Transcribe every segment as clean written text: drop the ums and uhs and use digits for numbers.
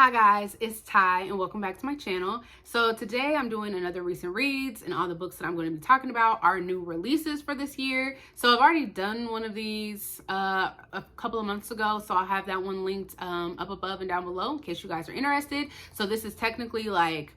Hi guys, it's Ty and welcome back to my channel. So today I'm doing another recent reads, and all the books that I'm going to be talking about are new releases for this year. So I've already done one of these a couple of months ago, so I'll have that one linked up above and down below in case you guys are interested. So this is technically like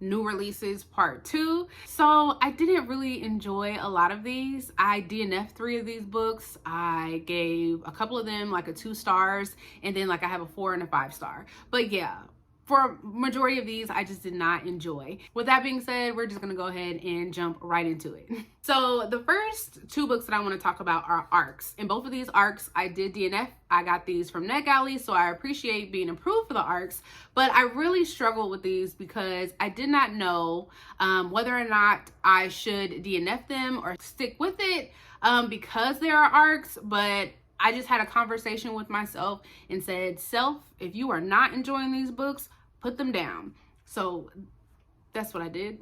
new releases part 2. So I didn't really enjoy a lot of these. I DNF'd 3 of these books. I gave a couple of them like a 2 stars, and then like I have a 4 and a 5 star. But yeah, for majority of these, I just did not enjoy. With that being said, we're just gonna go ahead and jump right into it. So the first 2 books that I want to talk about are arcs, and both of these arcs I did DNF. I got these from NetGalley, so I appreciate being approved for the arcs, but I really struggled with these because I did not know whether or not I should DNF them or stick with it because they are arcs. But I just had a conversation with myself and said, self, if you are not enjoying these books, put them down. So that's what I did.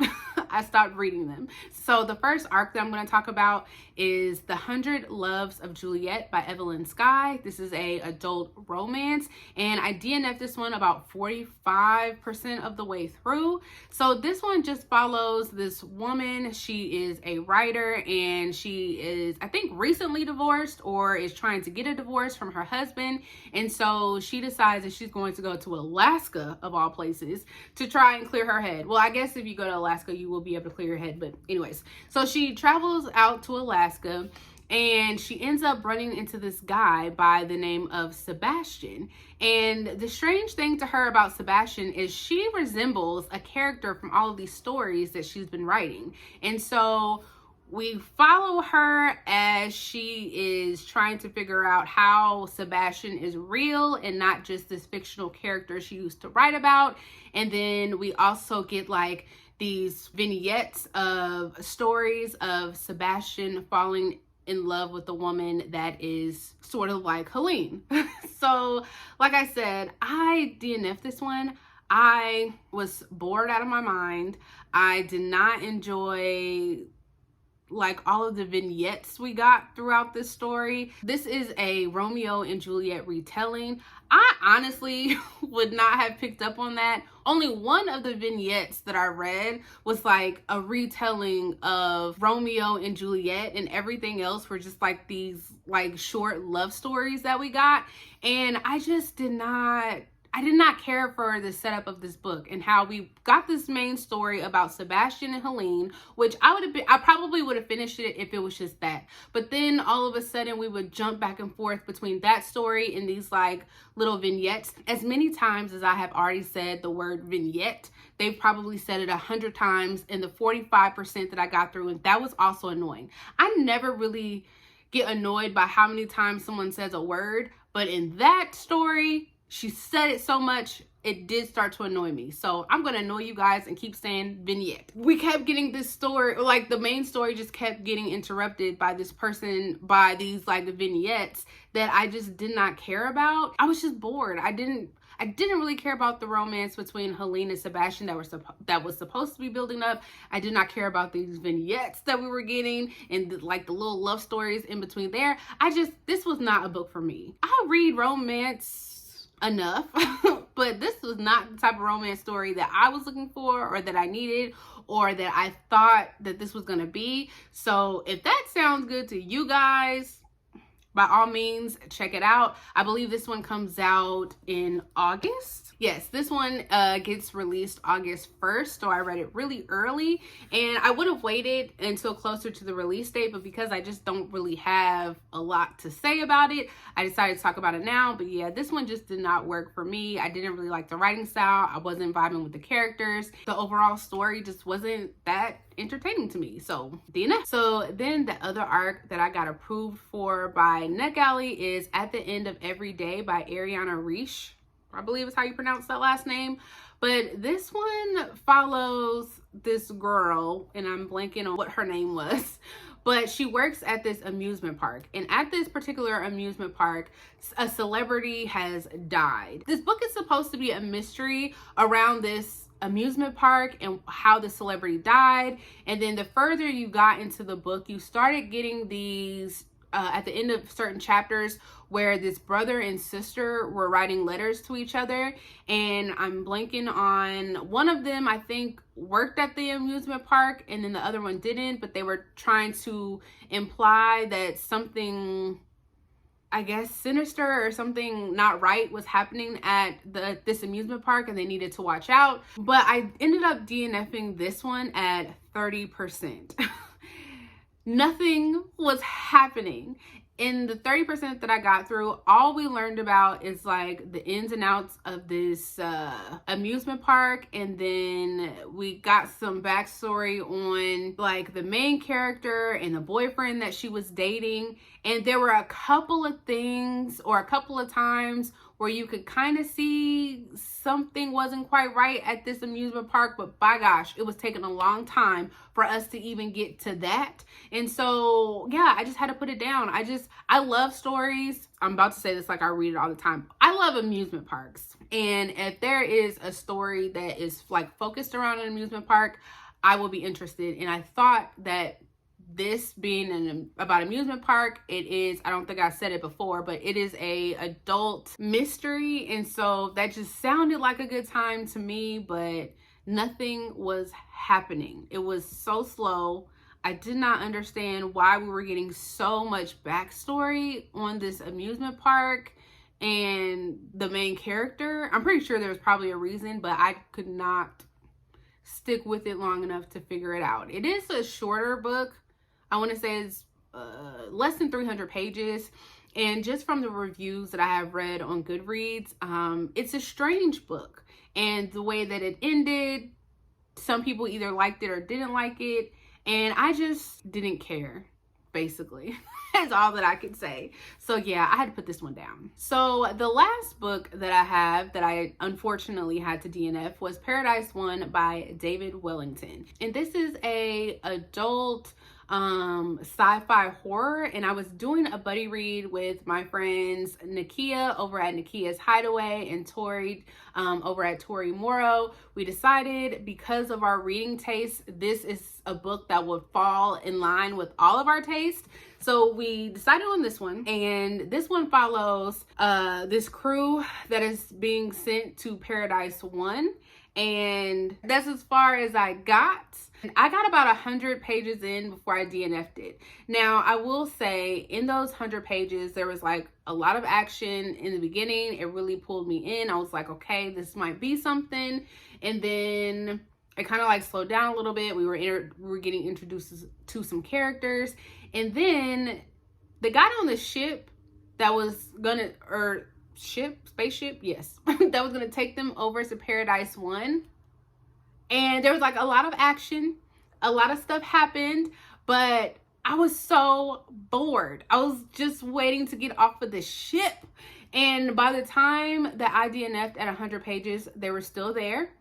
I stopped reading them. So the first arc that I'm going to talk about is The 100 Loves of Juliet by Evelyn Skye. This is a adult romance, and I DNF'd this one about 45% of the way through. So this one just follows this woman. She is a writer, and she is, I think, recently divorced or is trying to get a divorce from her husband. And so she decides that she's going to go to Alaska, of all places, to try and clear her head. Well, I guess if you go to Alaska, you will be able to clear your head. But anyways, so she travels out to Alaska, and she ends up running into this guy by the name of Sebastian. And the strange thing to her about Sebastian is she resembles a character from all of these stories that she's been writing. And so we follow her as she is trying to figure out how Sebastian is real and not just this fictional character she used to write about. And then we also get like these vignettes of stories of Sebastian falling in love with a woman that is sort of like Helene. So like I said, I DNF'd this one. I was bored out of my mind. I did not enjoy like all of the vignettes we got throughout this story. This is a Romeo and Juliet retelling. I honestly would not have picked up on that. Only one of the vignettes that I read was like a retelling of Romeo and Juliet, and everything else were just like these like short love stories that we got. And I just did not care for the setup of this book and how we got this main story about Sebastian and Helene, which I probably would have finished it if it was just that. But then all of a sudden we would jump back and forth between that story and these like little vignettes. As many times as I have already said the word vignette, they've probably said it 100 times in the 45% that I got through, and that was also annoying. I never really get annoyed by how many times someone says a word, but in that story, she said it so much, it did start to annoy me. So I'm going to annoy you guys and keep saying vignette. We kept getting this story, like the main story just kept getting interrupted by this person, by these like vignettes that I just did not care about. I was just bored. I didn't really care about the romance between Helene and Sebastian that was supposed to be building up. I did not care about these vignettes that we were getting and like the little love stories in between there. This was not a book for me. I read romance enough, but this was not the type of romance story that I was looking for or that I needed or that I thought that this was gonna be. So if that sounds good to you guys, by all means, check it out. I believe this one comes out in August. Yes, this one gets released August 1st, so I read it really early, and I would have waited until closer to the release date, but because I just don't really have a lot to say about it, I decided to talk about it now. But yeah, this one just did not work for me. I didn't really like the writing style. I wasn't vibing with the characters. The overall story just wasn't that entertaining to me. So DNF. So then the other arc that I got approved for by NetGalley is At the End of Every Day by Ariana Reish. I believe is how you pronounce that last name. But this one follows this girl, and I'm blanking on what her name was, but she works at this amusement park. And at this particular amusement park, a celebrity has died. This book is supposed to be a mystery around this amusement park and how the celebrity died. And then the further you got into the book, you started getting these at the end of certain chapters where this brother and sister were writing letters to each other, and I'm blanking on one of them. I think worked at the amusement park and then the other one didn't, but they were trying to imply that something, I guess, sinister or something not right was happening at this amusement park and they needed to watch out. But I ended up DNFing this one at 30%. Nothing was happening. In the 30% that I got through, all we learned about is like the ins and outs of this amusement park, and then we got some backstory on like the main character and the boyfriend that she was dating. And there were a couple of things or a couple of times where you could kind of see something wasn't quite right at this amusement park, but by gosh, it was taking a long time for us to even get to that. And so, yeah, I just had to put it down. I love stories. I'm about to say this like I read it all the time. I love amusement parks. And if there is a story that is like focused around an amusement park, I will be interested. And I thought that this being about amusement park, it is, I don't think I said it before, but it is a adult mystery. And so that just sounded like a good time to me, but nothing was happening. It was so slow. I did not understand why we were getting so much backstory on this amusement park and the main character. I'm pretty sure there was probably a reason, but I could not stick with it long enough to figure it out. It is a shorter book. I want to say it's less than 300 pages. And just from the reviews that I have read on Goodreads, it's a strange book. And the way that it ended, some people either liked it or didn't like it. And I just didn't care, basically. That's all that I could say. So yeah, I had to put this one down. So the last book that I have that I unfortunately had to DNF was Paradise 1 by David Wellington. And this is a adult sci-fi horror, and I was doing a buddy read with my friends Nakia over at Nakia's Hideaway and Tori over at Tori Moro. We decided, because of our reading taste, this is a book that would fall in line with all of our taste. So we decided on this one, and this one follows this crew that is being sent to Paradise 1, and that's as far as I got. I got about 100 pages in before I DNF'd it. Now, I will say, in those 100 pages, there was like a lot of action in the beginning. It really pulled me in. I was like, okay, this might be something. And then it kind of like slowed down a little bit. We were getting introduced to some characters. And then they got on the ship that was gonna, spaceship, yes, that was gonna take them over to Paradise 1. And there was like a lot of action, a lot of stuff happened, but I was so bored. I was just waiting to get off of the ship. And by the time that I DNF'd at 100 pages, they were still there.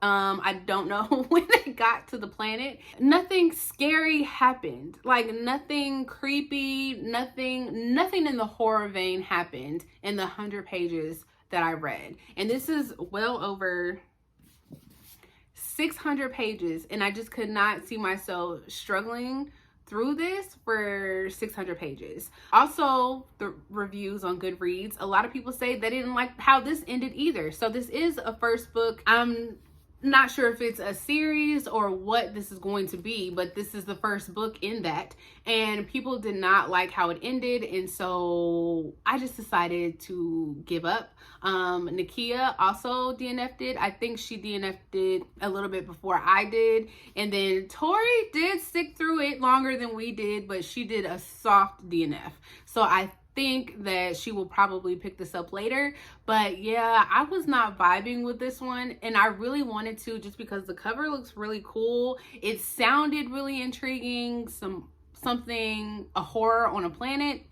I don't know when they got to the planet. Nothing scary happened. Like nothing creepy, nothing in the horror vein happened in the 100 pages that I read. And this is well over 600 pages, and I just could not see myself struggling through this for 600 pages. Also, the reviews on Goodreads, a lot of people say they didn't like how this ended either. So this is a first book. I'm not sure if it's a series or what this is going to be, but this is the first book in that, and people did not like how it ended, and so I just decided to give up. Nakia also DNF'd it. I think she DNF'd it a little bit before I did, and then Tori did stick through it longer than we did, but she did a soft DNF. So I think that she will probably pick this up later. But yeah, I was not vibing with this one, and I really wanted to, just because the cover looks really cool. It sounded really intriguing, a horror on a planet.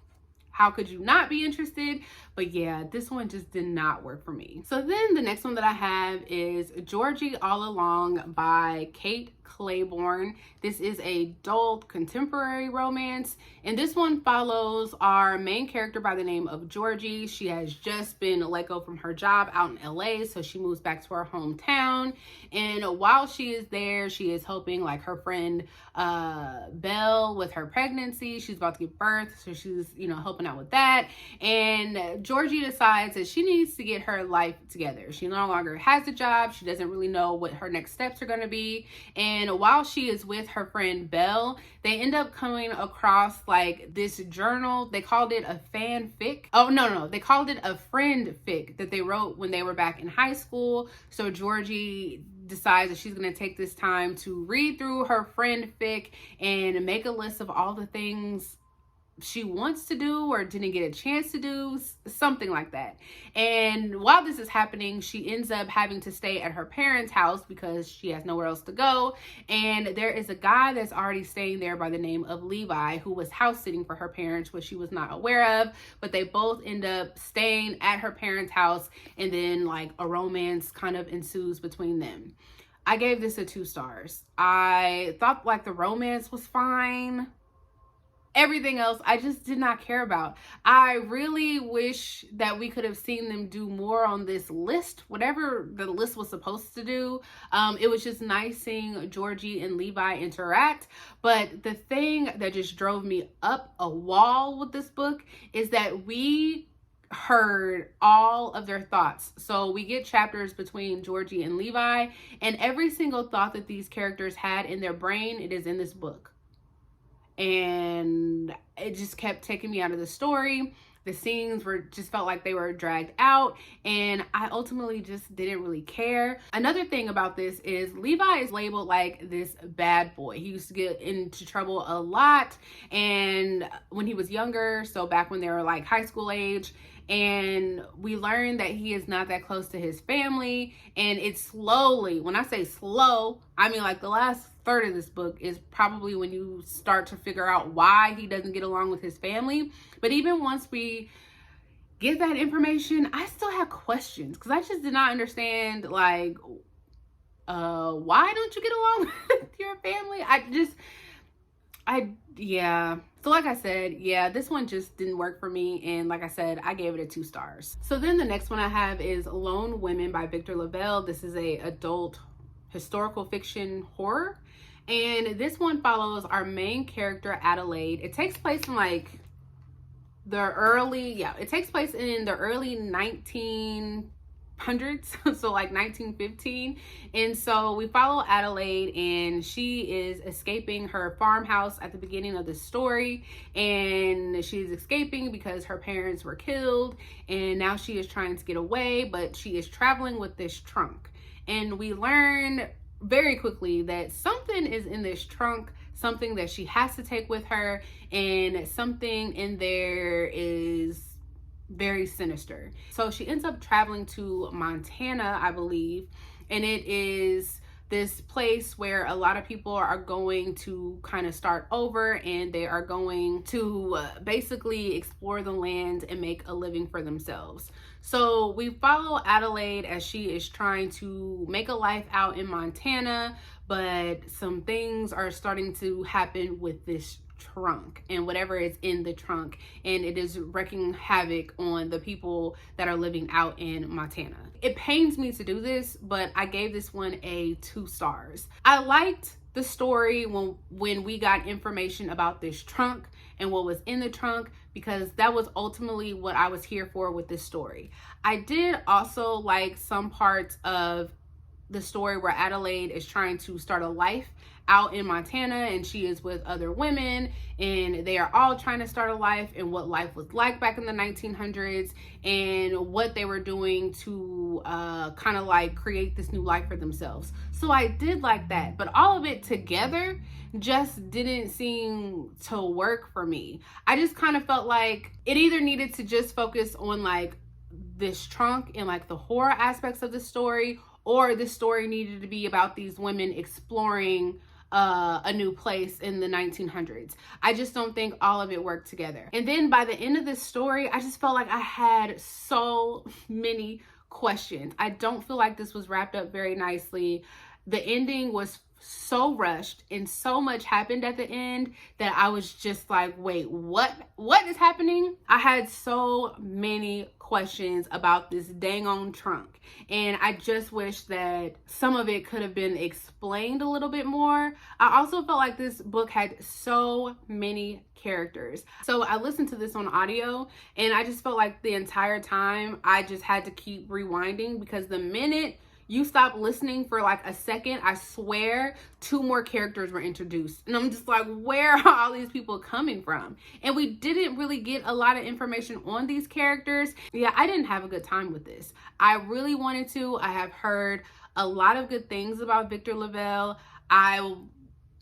How could you not be interested? But yeah, this one just did not work for me. So then the next one that I have is Georgie All Along by Kate Claiborne. This is a adult contemporary romance, and this one follows our main character by the name of Georgie. She has just been let go from her job out in LA, so she moves back to her hometown, and while she is there, she is helping like her friend Belle with her pregnancy. She's about to give birth, so she's, you know, helping out with that. And Georgie decides that she needs to get her life together. She no longer has a job. She doesn't really know what her next steps are going to be. And while she is with her friend Belle, they end up coming across like this journal. They called it a fanfic. Oh, no, they called it a friend fic that they wrote when they were back in high school. So Georgie decides that she's going to take this time to read through her friend fic and make a list of all the things she wants to do or didn't get a chance to do, something like that. And while this is happening, she ends up having to stay at her parents' house because she has nowhere else to go. And there is a guy that's already staying there by the name of Levi, who was house sitting for her parents, which she was not aware of. But they both end up staying at her parents' house, and then like a romance kind of ensues between them. I gave this a 2 stars. I thought like the romance was fine. Everything else I just did not care about. I really wish that we could have seen them do more on this list, whatever the list was supposed to do. It was just nice seeing Georgie and Levi interact. But the thing that just drove me up a wall with this book is that we heard all of their thoughts. So we get chapters between Georgie and Levi, and every single thought that these characters had in their brain, it is in this book. And it just kept taking me out of the story. The scenes just felt like they were dragged out, and I ultimately just didn't really care. Another thing about this is Levi is labeled like this bad boy. He used to get into trouble a lot, and when he was younger, so back when they were like high school age, and we learned that he is not that close to his family. And it's slowly, when I say slow, I mean like the last third of this book is probably when you start to figure out why he doesn't get along with his family. But even once we get that information, I still have questions, because I just did not understand like why don't you get along with your family? Yeah. So like I said, yeah, this one just didn't work for me. And like I said, I gave it a 2 stars. So then the next one I have is Lone Women by Victor LaValle. This is a adult historical fiction horror. And this one follows our main character, Adelaide. It takes place in like it takes place in the early 1900s, so like 1915. And so we follow Adelaide, and she is escaping her farmhouse at the beginning of the story, and she's escaping because her parents were killed, and now she is trying to get away, but she is traveling with this trunk. And we learn very quickly that something is in this trunk, something that she has to take with her, and something in there is very sinister. So she ends up traveling to Montana, I believe, and it is this place where a lot of people are going to kind of start over, and they are going to basically explore the land and make a living for themselves. So we follow Adelaide as she is trying to make a life out in Montana, but some things are starting to happen with this trunk and whatever is in the trunk, and it is wreaking havoc on the people that are living out in Montana. It pains me to do this, but I gave this one a 2 stars. I liked the story when we got information about this trunk and what was in the trunk, because that was ultimately what I was here for with this story. I did also like some parts of the story where Adelaide is trying to start a life out in Montana, and she is with other women, and they are all trying to start a life, and what life was like back in the 1900s, and what they were doing to kind of like create this new life for themselves. So I did like that, but all of it together just didn't seem to work for me. I just kind of felt like it either needed to just focus on like this trunk and like the horror aspects of the story, or the story needed to be about these women exploring a new place in the 1900s. I just don't think all of it worked together. And then by the end of this story, I just felt like I had so many questions. I don't feel like this was wrapped up very nicely. The ending was so rushed and so much happened at the end that I was just like, wait, what is happening? I had so many questions about this dang on trunk, and I just wish that some of it could have been explained a little bit more. I also felt like this book had so many characters. So I listened to this on audio, and I just felt like the entire time I just had to keep rewinding, because the minute you stop listening for like a second, I swear 2 more characters were introduced. And I'm just like, where are all these people coming from? And we didn't really get a lot of information on these characters. Yeah, I didn't have a good time with this. I really wanted to. I have heard a lot of good things about Victor LaValle. I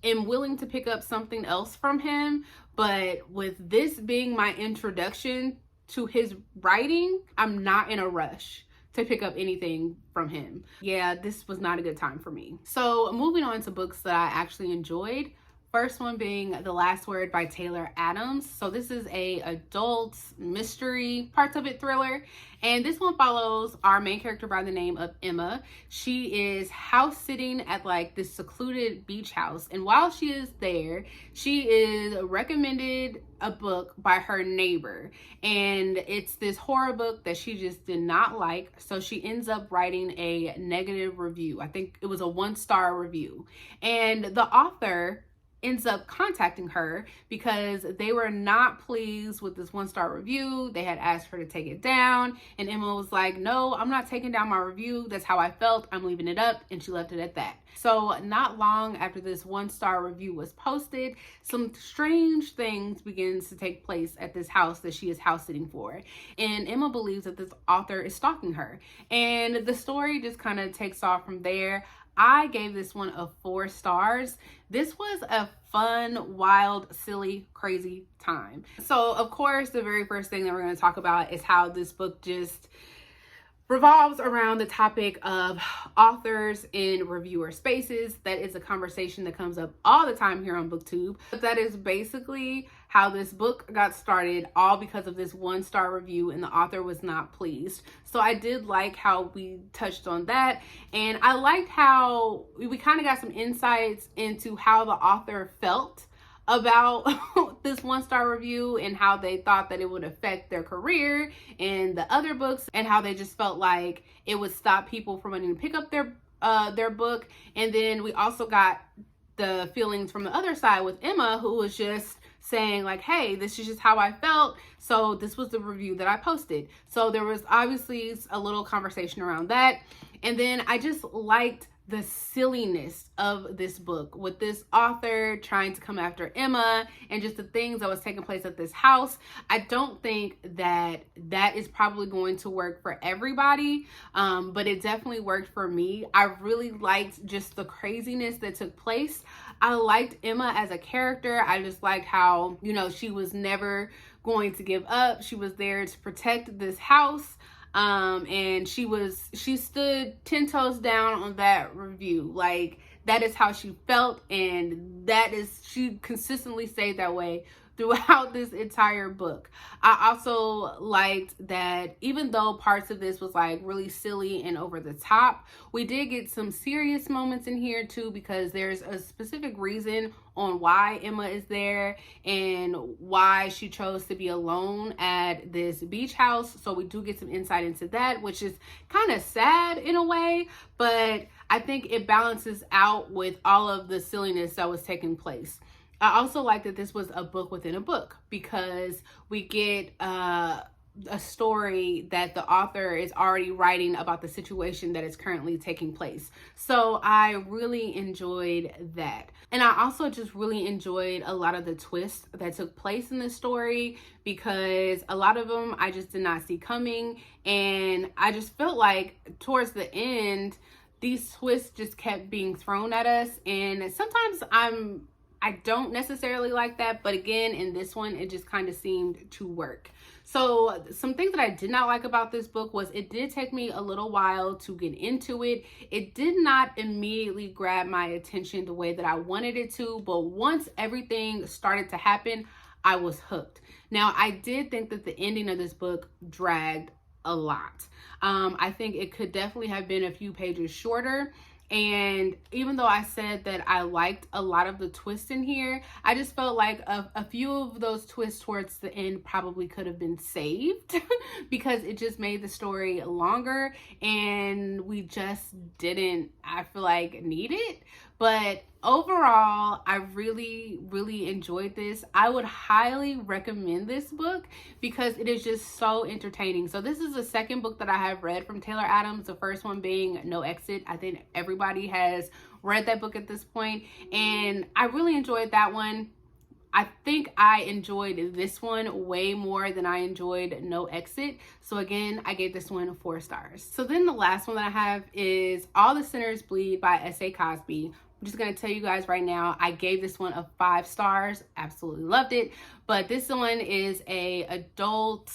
am willing to pick up something else from him, but with this being my introduction to his writing, I'm not in a rush to pick up anything from him. Yeah, this was not a good time for me. So moving on to books that I actually enjoyed. First one being The Last Word by Taylor Adams. So this is a adult mystery, parts of it thriller. And this one follows our main character by the name of Emma. She is house sitting at like this secluded beach house. And while she is there, she is recommended a book by her neighbor. And it's this horror book that she just did not like. So she ends up writing a negative review. I think it was a 1-star review. And the author ends up contacting her because they were not pleased with this 1-star review. They had asked her to take it down, and Emma was like, no, I'm not taking down my review. That's how I felt. I'm leaving it up. And she left it at that. So not long after this 1-star review was posted, some strange things begins to take place at this house that she is house sitting for. And Emma believes that this author is stalking her. And the story just kind of takes off from there. I gave this one a 4 stars. This was a fun, wild, silly, crazy time. So of course, the very first thing that we're going to talk about is how this book just revolves around the topic of authors in reviewer spaces. That is a conversation that comes up all the time here on BookTube. But that is basically how this book got started, all because of this 1-star review, and the author was not pleased. So I did like how we touched on that, and I liked how we kind of got some insights into how the author felt about this 1-star review and how they thought that it would affect their career and the other books, and how they just felt like it would stop people from wanting to pick up their book. And then we also got the feelings from the other side with Emma, who was just saying like, hey, this is just how I felt, so this was the review that I posted. So there was obviously a little conversation around that. And then I just liked the silliness of this book with this author trying to come after Emma and just the things that was taking place at this house. I don't think that is probably going to work for everybody, but it definitely worked for me. I really liked just the craziness that took place. I liked Emma as a character. I just liked how, you know, she was never going to give up. She was there to protect this house. And she stood 10 toes down on that review. Like, that is how she felt, and she consistently stayed that way throughout this entire book. I also liked that even though parts of this was like really silly and over the top, we did get some serious moments in here too, because there's a specific reason on why Emma is there and why she chose to be alone at this beach house. So we do get some insight into that, which is kind of sad in a way, but I think it balances out with all of the silliness that was taking place. I also like that this was a book within a book, because we get a story that the author is already writing about the situation that is currently taking place. So I really enjoyed that. And I also just really enjoyed a lot of the twists that took place in this story, because a lot of them I just did not see coming. And I just felt like towards the end, these twists just kept being thrown at us. And sometimes I don't necessarily like that, but again, in this one, it just kind of seemed to work. So some things that I did not like about this book was it did take me a little while to get into it. It did not immediately grab my attention the way that I wanted it to, but once everything started to happen, I was hooked. Now, I did think that the ending of this book dragged a lot. I think it could definitely have been a few pages shorter. And even though I said that I liked a lot of the twists in here, I just felt like a few of those twists towards the end probably could have been saved because it just made the story longer and we just didn't, I feel like, need it. But overall, I really enjoyed this. I would highly recommend this book because it is just so entertaining. So this is the second book that I have read from Taylor Adams, the first one being No Exit. I think everybody has read that book at this point, and I really enjoyed that one. I think I enjoyed this one way more than I enjoyed No Exit. So again, I gave this one 4 stars. So then the last one that I have is All the Sinners Bleed by S.A. Cosby. I'm just going to tell you guys right now, I gave this one 5 stars. Absolutely loved it. But this one is a adult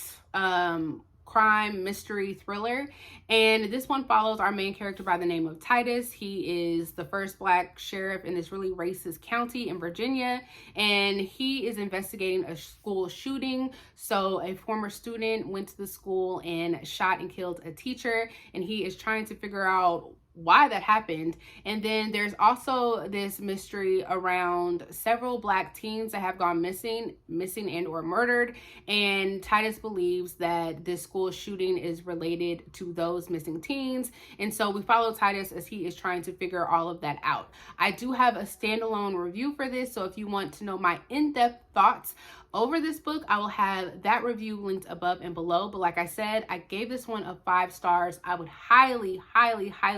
crime mystery thriller, and this one follows our main character by the name of Titus. He is the first Black sheriff in this really racist county in Virginia, and he is investigating a school shooting. So a former student went to the school and shot and killed a teacher, and he is trying to figure out why that happened. And then there's also this mystery around several Black teens that have gone missing and or murdered, and Titus believes that this school shooting is related to those missing teens, and so we follow Titus as he is trying to figure all of that out. I do have a standalone review for this, so if you want to know my in-depth thoughts over this book, I will have that review linked above and below. But like I said, I gave this one 5 stars. I would highly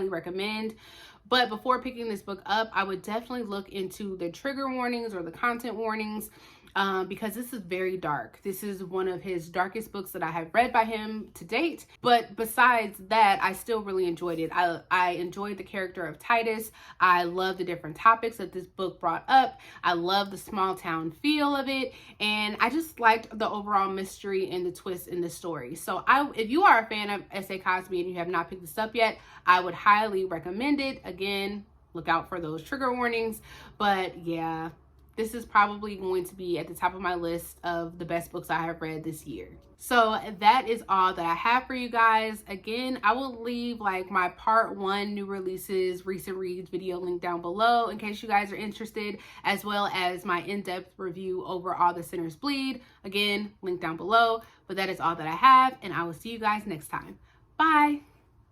recommend. But before picking this book up, I would definitely look into the trigger warnings or the content warnings, because this is very dark. This is one of his darkest books that I have read by him to date. But besides that, I still really enjoyed it. I enjoyed the character of Titus. I love the different topics that this book brought up. I love the small town feel of it. And I just liked the overall mystery and the twist in the story. So if you are a fan of S.A. Cosby and you have not picked this up yet, I would highly recommend it. Again, look out for those trigger warnings. But yeah, this is probably going to be at the top of my list of the best books I have read this year. So that is all that I have for you guys. Again, I will leave like my part 1 new releases, recent reads video link down below in case you guys are interested, as well as my in-depth review over All the Sinners Bleed. Again, link down below. But that is all that I have, and I will see you guys next time. Bye.